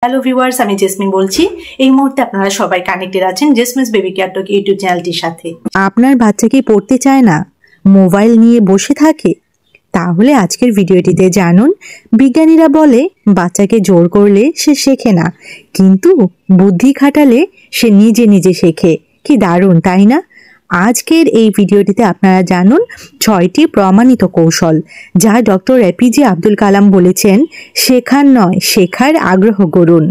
Hello viewers, আমি jasmine বলছি। এই মুহূর্তে আপনারা সবাই কানেক্টেড আছেন জেসমিনস বেবি কেয়ার টক ইউটিউব চ্যানেলটির সাথে। আপনার বাচ্চা কি পড়তে চায় না, মোবাইল নিয়ে বসে থাকে? তাহলে আজকের ভিডিওটিতে জানুন, বিজ্ঞানীরা বলে বাচ্চাকে জোর করলে সে শেখে না, কিন্তু বুদ্ধি খাটালে সে নিজে নিজে শেখে। কি দারুণ, তাই না? আজকের এই ভিডিওটিতে আপনারা জানুন 6টি প্রমাণিত কৌশল যা ডক্টর এপিজে আব্দুল কালাম বলেছেন, শেখার নয় শেখার আগ্রহ করুন।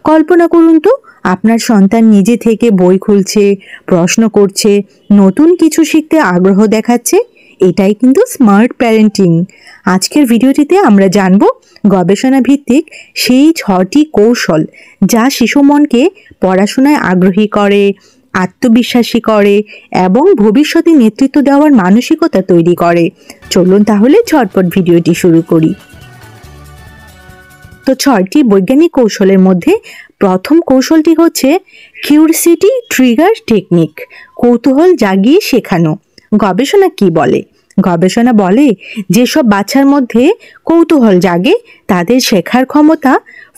কল্পনা করুন তো, আপনার সন্তান নিজে থেকে বই খুলছে, প্রশ্ন করছে, নতুন কিছু শিখতে আগ্রহ দেখাচ্ছে। এটাই কিন্তু স্মার্ট প্যারেন্টিং। আজকের ভিডিওটিতে আমরা জানব গবেষণা ভিত্তিক সেই 6টি কৌশল যা শিশু মনকে পড়াশোনায় আগ্রহী করে, আত্মবিশ্বাসী করে এবং ভবিষ্যতে নেতৃত্ব দেওয়ার মানসিকতা তৈরি করে। চলুন তাহলে ঝটপট ভিডিওটি শুরু করি। তো 6টি বৈজ্ঞানিক কৌশলের মধ্যে প্রথম কৌশলটি হচ্ছে কিউরিসিটি ট্রিগার টেকনিক, কৌতূহল জাগিয়ে শেখানো। গবেষণা কি বলে? গবেষণা বলে যেসব বাচ্চার মধ্যে কৌতূহল জাগে তাদের শেখার ক্ষমতা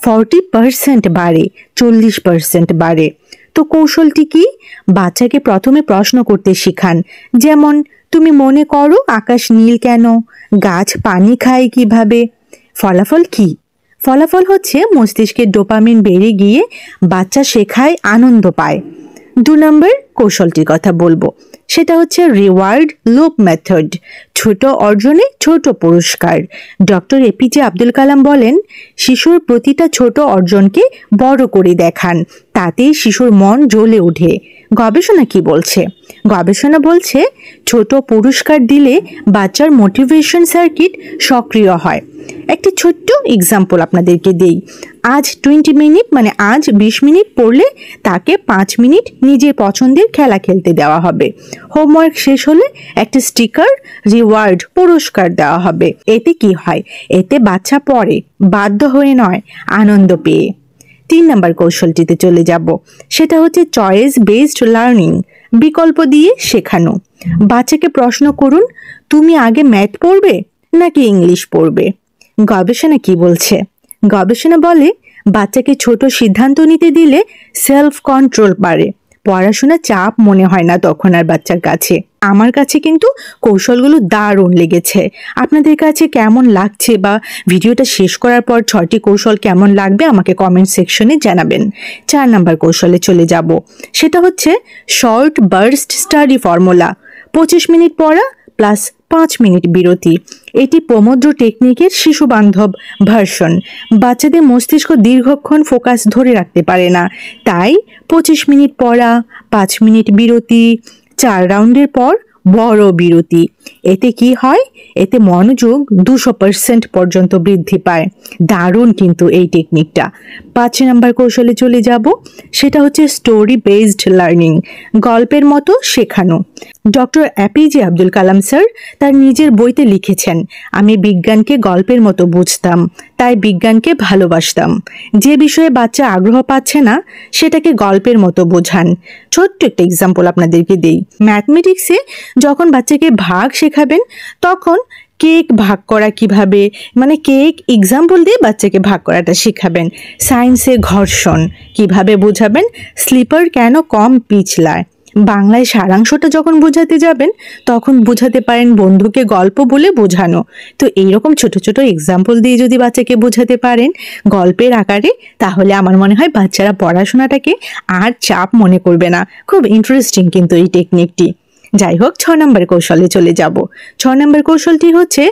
40% বাড়ে, 40% বাড়ে। তো কৌশলটি কি? বাচ্চাকে প্রথমে প্রশ্ন করতে শেখান, যেমন তুমি মনে করো আকাশ নীল কেন, গাছ পানি খায় কিভাবে। ফলাফল কি? ফলাফল হচ্ছে মস্তিষ্কের ডোপামিন বেড়ে গিয়ে বাচ্চা শেখায় আনন্দ পায়। 2 নম্বর কৌশলটির কথা বলবো, সেটা হচ্ছে রিওয়ার্ড লুপ মেথড, ছোট অর্জনে ছোট পুরস্কার। ডক্টর এপিজে আব্দুল কালাম বলেন, শিশুর প্রতিটা ছোট অর্জনকে বড় করে দেখান, তাতেই শিশুর মন জ্বলে ওঠে। গবেষণা কি বলছে? গবেষণা বলছে ছোট পুরস্কার দিলে বাচ্চার মোটিভেশন সার্কিট সক্রিয় হয়। একটি ছোট্ট এক্সাম্পল আপনাদেরকে দেই। আজ 20 মিনিট মানে আজ 20 মিনিট পড়লে তাকে 5 মিনিট নিজের পছন্দের খেলা খেলতে দেওয়া হবে। হোমওয়ার্ক শেষ হলে একটা স্টিকার, রিওয়ার্ড, পুরস্কার দেওয়া হবে। এতে কি হয়? এতে বাচ্চা পড়ে বাধ্য হয়ে নয়, আনন্দ পেয়ে। 3 নম্বর কৌশলটিতে চলে যাব, সেটা হচ্ছে চয়েস বেসড লার্নিং, বিকল্প দিয়ে শেখানো। বাচ্চাকে প্রশ্ন করুন, তুমি আগে ম্যাথ পড়বে নাকি ইংলিশ পড়বে? গবেষণা কি বলছে? গবেষণা বলে বাচ্চাকে ছোট সিদ্ধান্ত নিতে দিলে সেলফ কন্ট্রোল বাড়ে, পড়াশোনা চাপ মনে হয় না তখন আর বাচ্চার কাছে। আমার কাছে কিন্তু কৌশলগুলো দারুণ লেগেছে। আপনাদের কাছে কেমন লাগছে বা ভিডিওটা শেষ করার পর 6টি কৌশল কেমন লাগবে আমাকে কমেন্ট সেকশনে জানাবেন। 4 নম্বর কৌশলে চলে যাব, সেটা হচ্ছে short burst study formula, 25 minute পড়া প্লাস 5 মিনিট বিরতি। এটি পোমোড্রো টেকনিকের শিশু বান্ধব ভার্সন। বাচ্চাদের মস্তিষ্ক দীর্ঘক্ষণ ফোকাস ধরে রাখতে পারে না, তাই 25 মিনিট পড়া, 5 মিনিট বিরতি, 4 রাউন্ডের পর বড় বিরতি। এতে কি হয়? এতে মনোযোগ 200% পর্যন্ত বৃদ্ধি পায়। দারুণ কিন্তু এই টেকনিকটা। 5 নম্বর কৌশলে চলে যাব, সেটা হচ্ছে স্টোরি বেসড লার্নিং, গল্পের মতো শেখানো। Doctor APJ Abdul Kalam sir তার নিজের বইতে লিখেছেন, আমি বিজ্ঞানকে গল্পের মতো বুঝতাম, তাই বিজ্ঞানকে ভালোবাসতাম। যে বিষয়ে বাচ্চা আগ্রহ পাচ্ছে না সেটাকে গল্পের মতো বোঝান। ছোট্ট একটা এক্সাম্পল আপনাদেরকে দেই। ম্যাথমেটিক্সে যখন বাচ্চাকে ভাগ শেখাবেন তখন কেক ভাগ করা কিভাবে, মানে কেক এক্সাম্পল দিয়ে বাচ্চাকে ভাগ করাটা শেখাবেন। সায়েন্সে ঘর্ষণ কিভাবে বোঝাবেন, স্লিপার কেন কম পিছলায়। বাংলায় সারাংশটা যখন বোঝাতে যাবেন তখন বোঝাতে পারেন বন্ধুকে গল্প বলে বোঝানো। তো এইরকম ছোট ছোট এক্সাম্পল দিয়ে যদি বাচ্চাকে বোঝাতে পারেন গল্পের আকারে, তাহলে আমার মনে হয় বাচ্চারা পড়াশোনাটাকে আর চাপ মনে করবে না। খুব ইন্টারেস্টিং কিন্তু এই টেকনিকটি। যাই হোক, 6 নম্বর কৌশলে চলে যাব। 6 নম্বর কৌশলটি হচ্ছে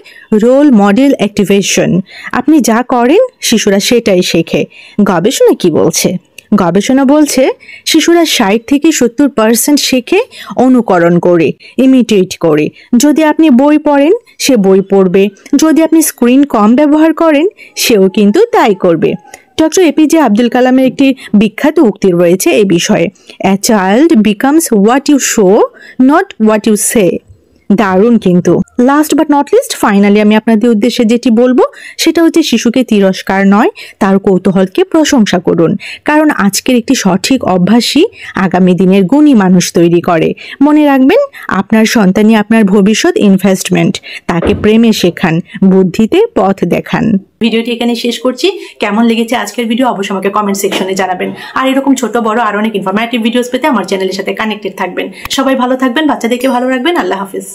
রোল মডেল অ্যাক্টিভেশন। আপনি যা করেন শিশুরা সেটাই শেখে। গবেষণা কি বলছে? গবেষণা বলছে শিশুরা 60 থেকে 70% শেখে অনুকরণ করে, ইমিটেট করে। যদি আপনি বই পড়েন সে বই পড়বে, যদি আপনি স্ক্রিন কম ব্যবহার করেন সেও কিন্তু তাই করবে। ডক্টর এপিজে আব্দুল কালামের একটি বিখ্যাত উক্তি রয়েছে এই বিষয়ে, a child becomes what you show, not what you say. দারুণ কিন্তু। Last but not least, finally আমি আপনাদের উদ্দেশ্যে যেটি বলবো সেটা হচ্ছে শিশুকে তিরস্কার নয়, তার কৌতূহলকে প্রশংসা করুন। কারণ আজকের একটি সঠিক অভ্যাসই আগামী দিনের গুণী মানুষ তৈরি করে। মনে রাখবেন, আপনার সন্তানই আপনার ভবিষ্যৎ ইনভেস্টমেন্ট। তাকে প্রেমে শেখান, বুদ্ধিতে পথ দেখান। ভিডিওটি এখানে শেষ করছি। কেমন লেগেছে আজকের ভিডিও অবশ্যই আমাকে কমেন্ট সেকশনে জানাবেন। আর এরকম ছোট বড় আর অনেক ইনফরমেটিভ ভিডিওস পেতে আমার চ্যানেলের সাথে কানেক্টেড থাকবেন। সবাই ভালো থাকবেন, বাচ্চাদেরকে ভালো রাখবেন। আল্লাহ হাফিজ।